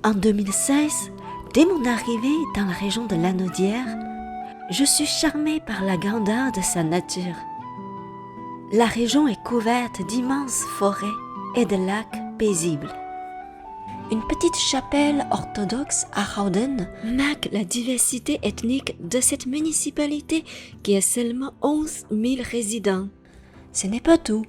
En 2016, dès mon arrivée dans la région de Lanaudière, je suis charmée par la grandeur de sa nature. La région est couverte d'immenses forêts et de lacs paisibles. Une petite chapelle orthodoxe à Houden marque la diversité ethnique de cette municipalité qui a seulement 11 000 résidents. Ce n'est pas tout.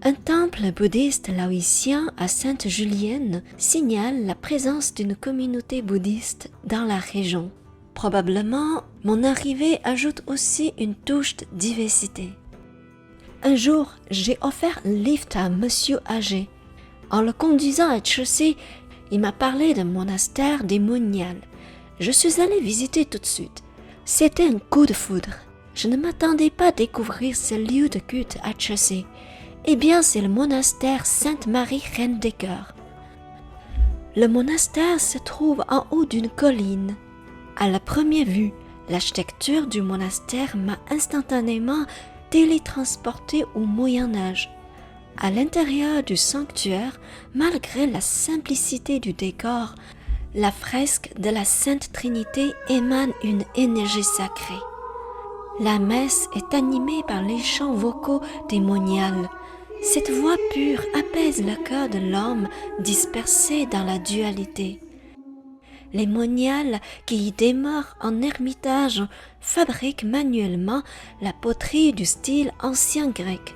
Un temple bouddhiste laotien à Sainte-Julienne signale la présence d'une communauté bouddhiste dans la région. Probablement, mon arrivée ajoute aussi une touche de diversité. Un jour, j'ai offert un lift à un monsieur âgé. En le conduisant à Chelsea, il m'a parlé d'un monastère des Moniales. Je suis allée visiter tout de suite. C'était un coup de foudre. Je ne m'attendais pas à découvrir ce lieu de culte à Chelsea. Eh bien, c'est le monastère Sainte-Marie Reine des Cœurs. Le monastère se trouve en haut d'une colline. À la première vue, l'architecture du monastère m'a instantanément télétransporté au Moyen-Âge. À l'intérieur du sanctuaire, malgré la simplicité du décor, la fresque de la Sainte Trinité émane une énergie sacrée. La messe est animée par les chants vocaux des moniales. Cette voix pure apaise le cœur de l'homme dispersé dans la dualité. Les moniales qui y demeurent en ermitage fabriquent manuellement la poterie du style ancien grec.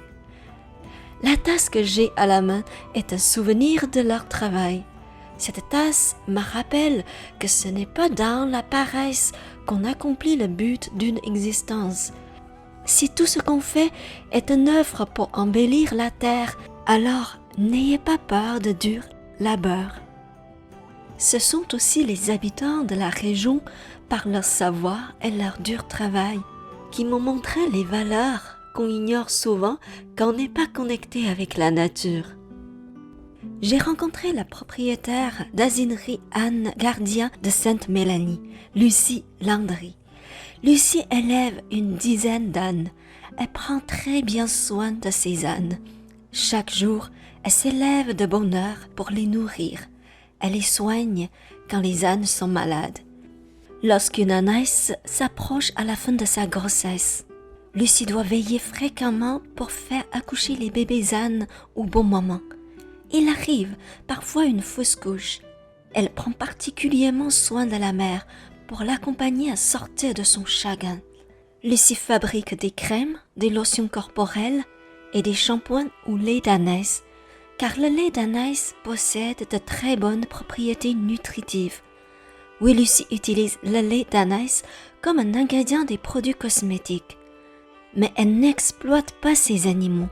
La tasse que j'ai à la main est un souvenir de leur travail. Cette tasse me rappelle que ce n'est pas dans la paresse qu'on accomplit le but d'une existence. Si tout ce qu'on fait est une œuvre pour embellir la terre, alors n'ayez pas peur de dur labeur. Ce sont aussi les habitants de la région, par leur savoir et leur dur travail, qui m'ont montré les valeurs qu'on ignore souvent quand on n'est pas connecté avec la nature. J'ai rencontré la propriétaire d'Azinerie Anne Gardien de Sainte-Mélanie, Lucie Landry. Lucie élève une dizaine d'ânes. Elle prend très bien soin de ses ânes. Chaque jour, elle s'élève de bonne heure pour les nourrir. Elle les soigne quand les ânes sont malades. Lorsqu'une ânesse s'approche à la fin de sa grossesse, Lucie doit veiller fréquemment pour faire accoucher les bébés ânes au bon moment. Il arrive parfois une fausse couche. Elle prend particulièrement soin de la mère pour l'accompagner à sortir de son chagrin. Lucie fabrique des crèmes, des lotions corporelles et des shampoings au lait d'ânesse, car le lait d'ânesse possède de très bonnes propriétés nutritives. Oui, Lucie utilise le lait d'ânesse comme un ingrédient des produits cosmétiques. Mais elle n'exploite pas ces animaux.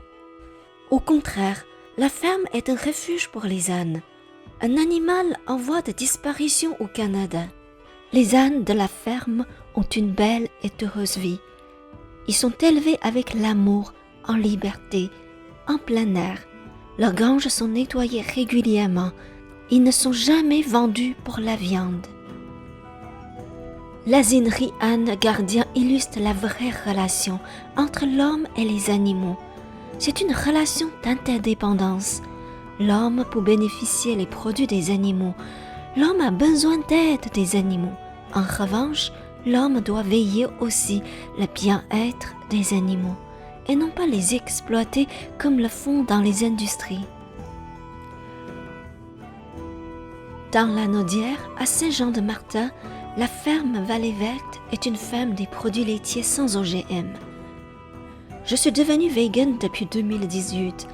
Au contraire, la ferme est un refuge pour les ânes, un animal en voie de disparition au Canada. Les ânes de la ferme ont une belle et heureuse vie. Ils sont élevés avec l'amour, en liberté, en plein air. Leurs granges sont nettoyées régulièrement. Ils ne sont jamais vendus pour la viande. L'Azinerie Anne Gardien illustre la vraie relation entre l'homme et les animaux. C'est une relation d'interdépendance. L'homme peut bénéficier des produits des animaux. L'homme a besoin d'aide des animaux. En revanche, l'homme doit veiller aussi le bien-être des animaux et non pas les exploiter comme le font dans les industries. Dans la Naudière, à Saint-Jean-de-Martin, la ferme Vallée Verte est une ferme des produits laitiers sans OGM. Je suis devenue végane depuis 2018,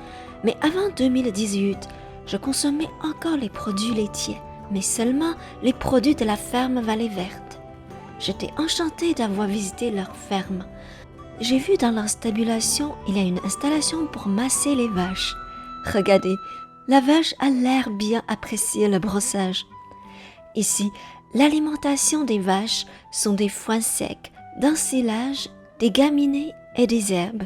mais avant 2018, je consommais encore les produits laitiers, mais seulement les produits de la ferme Vallée Verte. J'étais enchantée d'avoir visité leur ferme. J'ai vu dans leur stabulation, il y a une installation pour masser les vaches. Regardez, la vache a l'air bien apprécier le brossage. Ici, l'alimentation des vaches sont des foins secs, d'ensilage, des graminées et des herbes.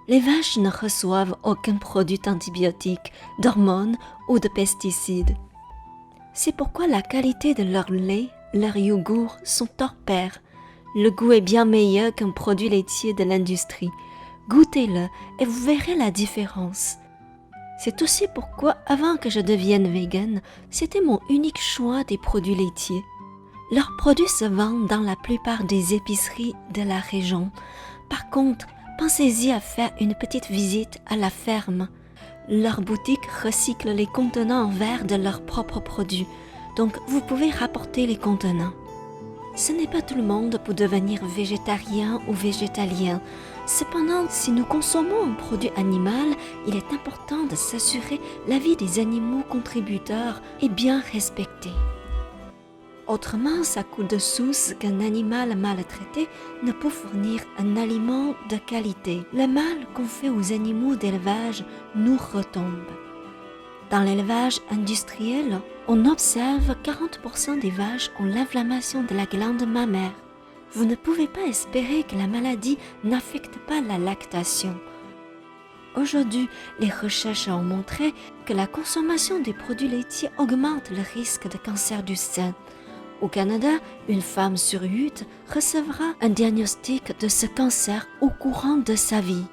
Les vaches ne reçoivent aucun produit antibiotique, d'hormones ou de pesticides. C'est pourquoi la qualité de leur lait, leur yogourt sont hors pair. Le goût est bien meilleur qu'un produit laitier de l'industrie. Goûtez-le et vous verrez la différence. C'est aussi pourquoi, avant que je devienne vegan, c'était mon unique choix des produits laitiers. Leurs produits se vendent dans la plupart des épiceries de la région. Par contre, pensez-y à faire une petite visite à la ferme. Leur boutique recycle les contenants en verre de leurs propres produits, donc vous pouvez rapporter les contenants. Ce n'est pas tout le monde pour devenir végétarien ou végétalien. Cependant, si nous consommons un produit animal, il est important de s'assurer la vie des animaux contributeurs est bien respectée. Autrement, ça coule de source qu'un animal maltraité ne peut fournir un aliment de qualité. Le mal qu'on fait aux animaux d'élevage nous retombe. Dans l'élevage industriel, on observe 40% des vaches ont l'inflammation de la glande mammaire. Vous ne pouvez pas espérer que la maladie n'affecte pas la lactation. Aujourd'hui, les recherches ont montré que la consommation des produits laitiers augmente le risque de cancer du sein. Au Canada, une femme sur 8 recevra un diagnostic de ce cancer au courant de sa vie.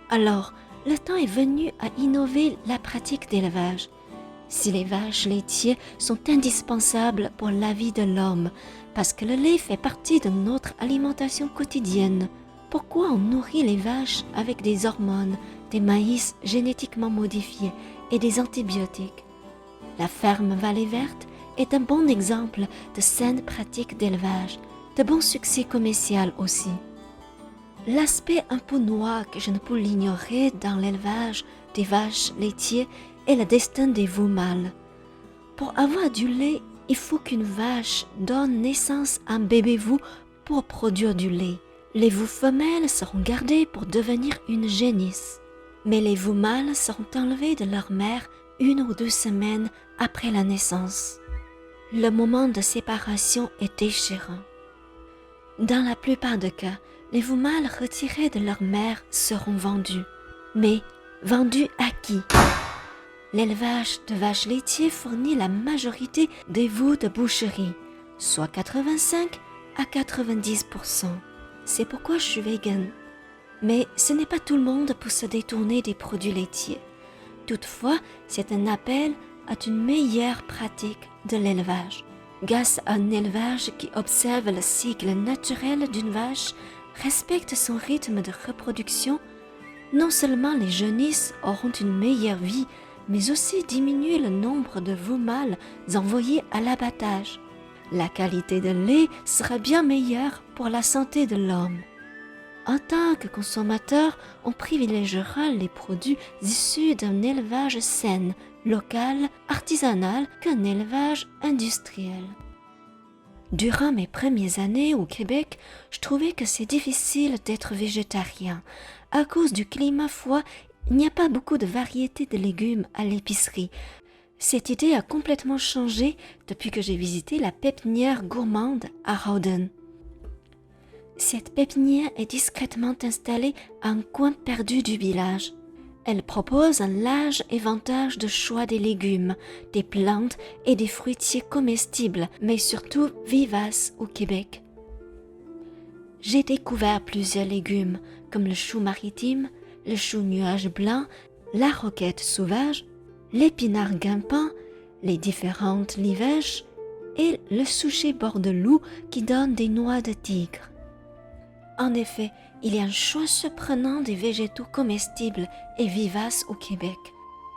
Alors, le temps est venu à innover la pratique d'élevage. Si les vaches laitiers sont indispensables pour la vie de l'homme, parce que le lait fait partie de notre alimentation quotidienne, pourquoi on nourrit les vaches avec des hormones, des maïs génétiquement modifiés et des antibiotiques? La ferme Vallée Verte est un bon exemple de saine pratique d'élevage, de bon succès commercial aussi. L'aspect un peu noir que je ne peux l'ignorer dans l'élevage des vaches laitiers est le destin des veaux mâles. Pour avoir du lait, il faut qu'une vache donne naissance à un bébé veau pour produire du lait. Les veaux femelles seront gardées pour devenir une génisse, mais les veaux mâles seront enlevés de leur mère 1 ou 2 semaines après la naissance. Le moment de séparation est déchirant. Dans la plupart des cas, les veaux mâles retirés de leur mère seront vendus. Mais vendus à qui? L'élevage de vaches laitiers fournit la majorité des veaux de boucherie, soit 85 à 90%. C'est pourquoi je suis vegan. Mais ce n'est pas tout le monde pour se détourner des produits laitiers. Toutefois, c'est un appel à une meilleure pratique de l'élevage. Grâce à un élevage qui observe le cycle naturel d'une vache, respecte son rythme de reproduction, non seulement les jeunisses auront une meilleure vie, mais aussi diminuer le nombre de veaux mâles envoyés à l'abattage. La qualité de lait sera bien meilleure pour la santé de l'homme. En tant que consommateur, on privilégiera les produits issus d'un élevage sain, local, artisanal qu'un élevage industriel. Durant mes premières années au Québec, je trouvais que c'est difficile d'être végétarien. À cause du climat froid, il n'y a pas beaucoup de variétés de légumes à l'épicerie. Cette idée a complètement changé depuis que j'ai visité la pépinière gourmande à Rawdon. Cette pépinière est discrètement installée à un coin perdu du village. Elle propose un large éventail de choix des légumes, des plantes et des fruitiers comestibles, mais surtout vivaces au Québec. J'ai découvert plusieurs légumes, comme le chou maritime, le chou nuage blanc, la roquette sauvage, l'épinard guimpant, les différentes livèches et le souchet bordelou qui donne des noix de tigre. En effet, il y a un choix surprenant des végétaux comestibles et vivaces au Québec.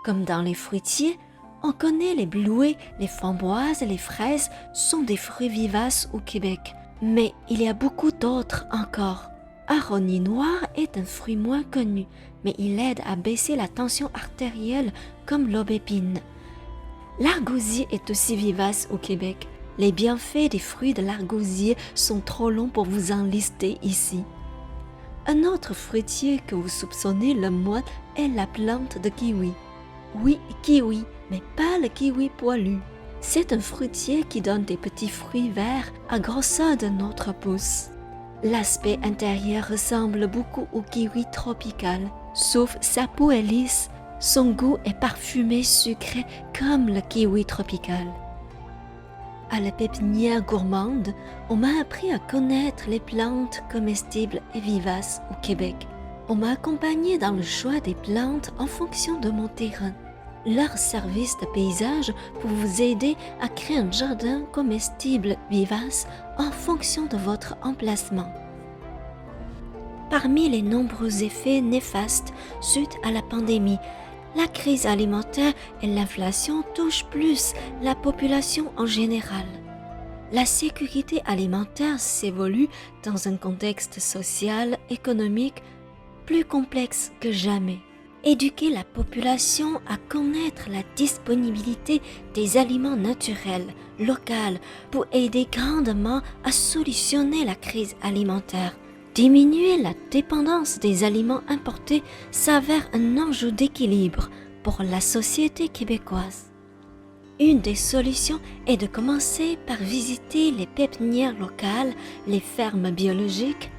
Comme dans les fruitiers, on connaît les bleuets, les framboises et les fraises sont des fruits vivaces au Québec. Mais il y a beaucoup d'autres encore. Aronie noir est un fruit moins connu, mais il aide à baisser la tension artérielle comme l'aubépine. L'argousier est aussi vivace au Québec. Les bienfaits des fruits de l'argousier sont trop longs pour vous en lister ici. Un autre fruitier que vous soupçonnez le moins est la plante de kiwi. Oui, kiwi, mais pas le kiwi poilu. C'est un fruitier qui donne des petits fruits verts à grosseur de notre pouce. L'aspect intérieur ressemble beaucoup au kiwi tropical, sauf sa peau est lisse, son goût est parfumé sucré comme le kiwi tropical. À la pépinière gourmande, on m'a appris à connaître les plantes comestibles et vivaces au Québec. On m'a accompagné dans le choix des plantes en fonction de mon terrain. leur service de paysage pour vous aider à créer un jardin comestible vivace en fonction de votre emplacement. Parmi les nombreux effets néfastes suite à la pandémie, la crise alimentaire et l'inflation touchent plus la population en général. La sécurité alimentaire s'évolue dans un contexte social, économique plus complexe que jamais. Éduquer la population à connaître la disponibilité des aliments naturels, locaux, pour aider grandement à solutionner la crise alimentaire. Diminuer la dépendance des aliments importés s'avère un enjeu d'équilibre pour la société québécoise. Une des solutions est de commencer par visiter les pépinières locales, les fermes biologiques.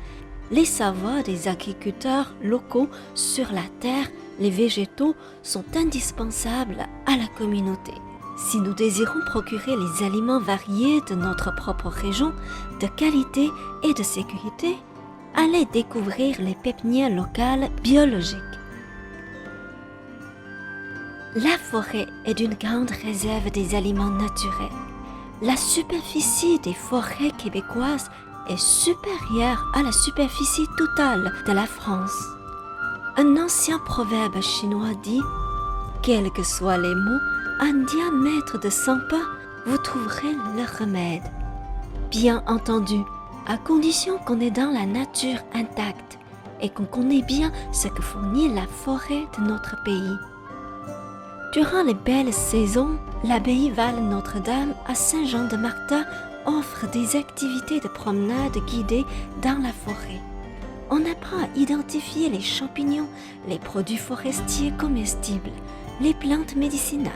Les savoirs des agriculteurs locaux sur la terre, les végétaux sont indispensables à la communauté. Si nous désirons procurer les aliments variés de notre propre région, de qualité et de sécurité, allez découvrir les pépinières locales biologiques. La forêt est d'une grande réserve des aliments naturels. La superficie des forêts québécoises est supérieure à la superficie totale de la France. Un ancien proverbe chinois dit « Quels que soient les maux, à un diamètre de 100 pas, vous trouverez le remède. » Bien entendu, à condition qu'on est dans la nature intacte et qu'on connaît bien ce que fournit la forêt de notre pays. Durant les belles saisons, l'abbaye Val-Notre-Dame à Saint-Jean-de-Martha offre des activités de promenade guidée dans la forêt. On apprend à identifier les champignons, les produits forestiers comestibles, les plantes médicinales.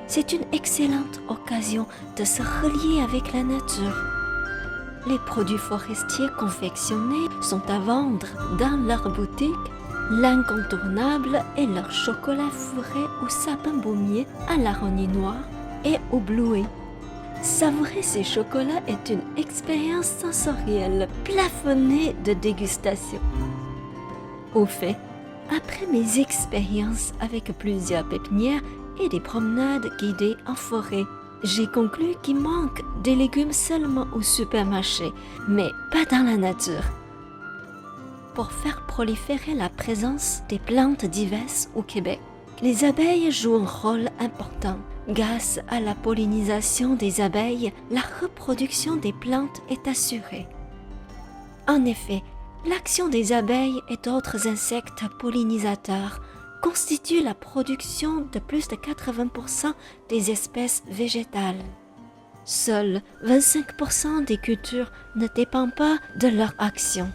C'est une excellente occasion de se relier avec la nature. Les produits forestiers confectionnés sont à vendre dans leur boutique. L'incontournable est leur chocolat fourré au sapin baumier à l'aronie noire et au blouet. Savourer ces chocolats est une expérience sensorielle plafonnée de dégustation. Au fait, après mes expériences avec plusieurs pépinières et des promenades guidées en forêt, j'ai conclu qu'il manque des légumes seulement au supermarché, mais pas dans la nature. Pour faire proliférer la présence des plantes diverses au Québec, les abeilles jouent un rôle important. Grâce à la pollinisation des abeilles, la reproduction des plantes est assurée. En effet, l'action des abeilles et d'autres insectes pollinisateurs constitue la production de plus de 80% des espèces végétales. Seuls 25% des cultures ne dépendent pas de leur action.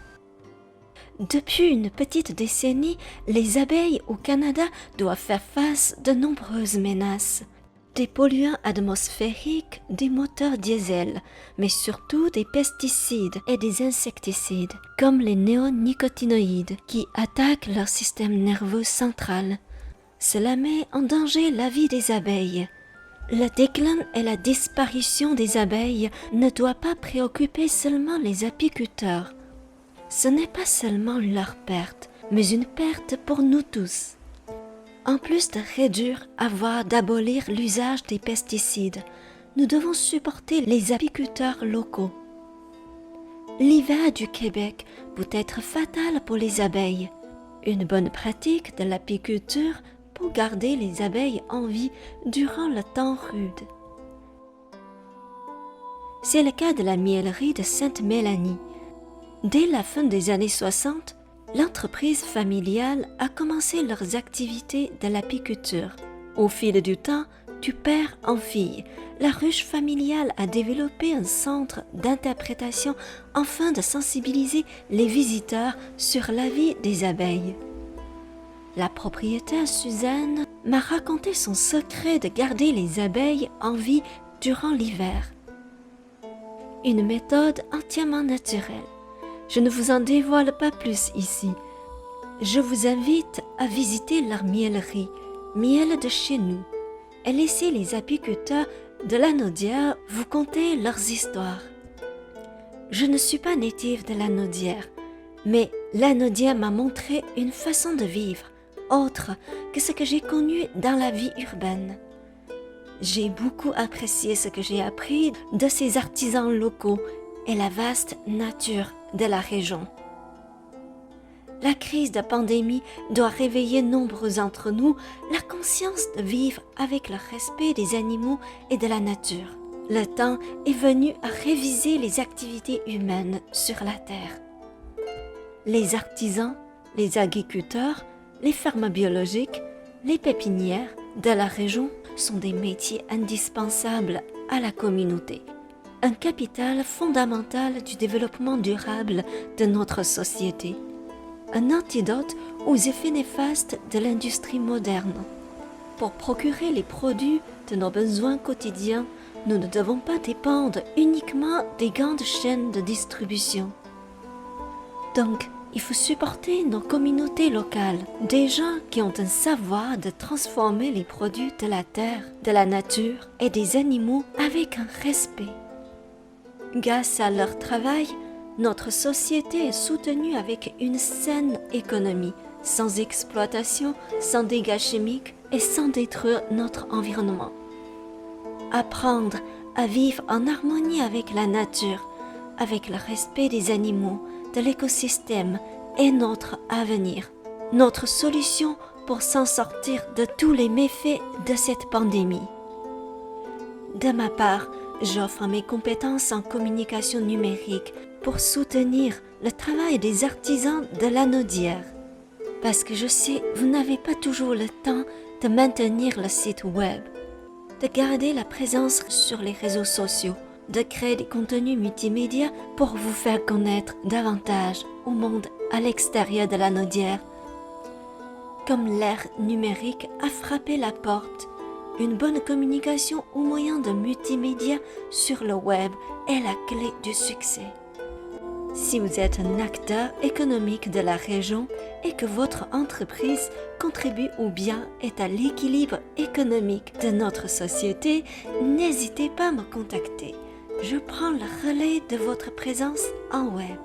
Depuis une petite décennie, les abeilles au Canada doivent faire face de nombreuses menaces. Des polluants atmosphériques, des moteurs diesel, mais surtout des pesticides et des insecticides, comme les néonicotinoïdes, qui attaquent leur système nerveux central. Cela met en danger la vie des abeilles. Le déclin et la disparition des abeilles ne doit pas préoccuper seulement les apiculteurs. Ce n'est pas seulement leur perte, mais une perte pour nous tous. En plus de réduire, voire d'abolir l'usage des pesticides, nous devons supporter les apiculteurs locaux. L'hiver du Québec peut être fatal pour les abeilles. Une bonne pratique de l'apiculture pour garder les abeilles en vie durant le temps rude. C'est le cas de la miellerie de Sainte-Mélanie. Dès la fin des années 60, l'entreprise familiale a commencé leurs activités de l'apiculture. Au fil du temps, du père en fille, la ruche familiale a développé un centre d'interprétation afin de sensibiliser les visiteurs sur la vie des abeilles. La propriétaire Suzanne m'a raconté son secret de garder les abeilles en vie durant l'hiver. Une méthode entièrement naturelle. Je ne vous en dévoile pas plus ici. Je vous invite à visiter leur miellerie, Miel de chez nous, et laisser les apiculteurs de Lanaudière vous conter leurs histoires. Je ne suis pas native de Lanaudière, mais Lanaudière m'a montré une façon de vivre, autre que ce que j'ai connu dans la vie urbaine. J'ai beaucoup apprécié ce que j'ai appris de ces artisans locaux et la vaste nature de la région. La crise de pandémie doit réveiller nombreux d'entre nous la conscience de vivre avec le respect des animaux et de la nature. Le temps est venu à réviser les activités humaines sur la Terre. Les artisans, les agriculteurs, les fermes biologiques, les pépinières de la région sont des métiers indispensables à la communauté, un capital fondamental du développement durable de notre société, un antidote aux effets néfastes de l'industrie moderne. Pour procurer les produits de nos besoins quotidiens, nous ne devons pas dépendre uniquement des grandes chaînes de distribution. Donc, il faut supporter nos communautés locales, des gens qui ont un savoir de transformer les produits de la terre, de la nature et des animaux avec un respect. Grâce à leur travail, notre société est soutenue avec une saine économie, sans exploitation, sans dégâts chimiques et sans détruire notre environnement. Apprendre à vivre en harmonie avec la nature, avec le respect des animaux, de l'écosystème est notre avenir, notre solution pour s'en sortir de tous les méfaits de cette pandémie. De ma part, j'offre mes compétences en communication numérique pour soutenir le travail des artisans de l'Anaudière. Parce que je sais, vous n'avez pas toujours le temps de maintenir le site web, de garder la présence sur les réseaux sociaux, de créer des contenus multimédia pour vous faire connaître davantage au monde à l'extérieur de l'Anaudière. Comme l'ère numérique a frappé la porte, une bonne communication au moyen de multimédia sur le web est la clé du succès. Si vous êtes un acteur économique de la région et que votre entreprise contribue au bien et à l'équilibre économique de notre société, n'hésitez pas à me contacter. Je prends le relais de votre présence en web.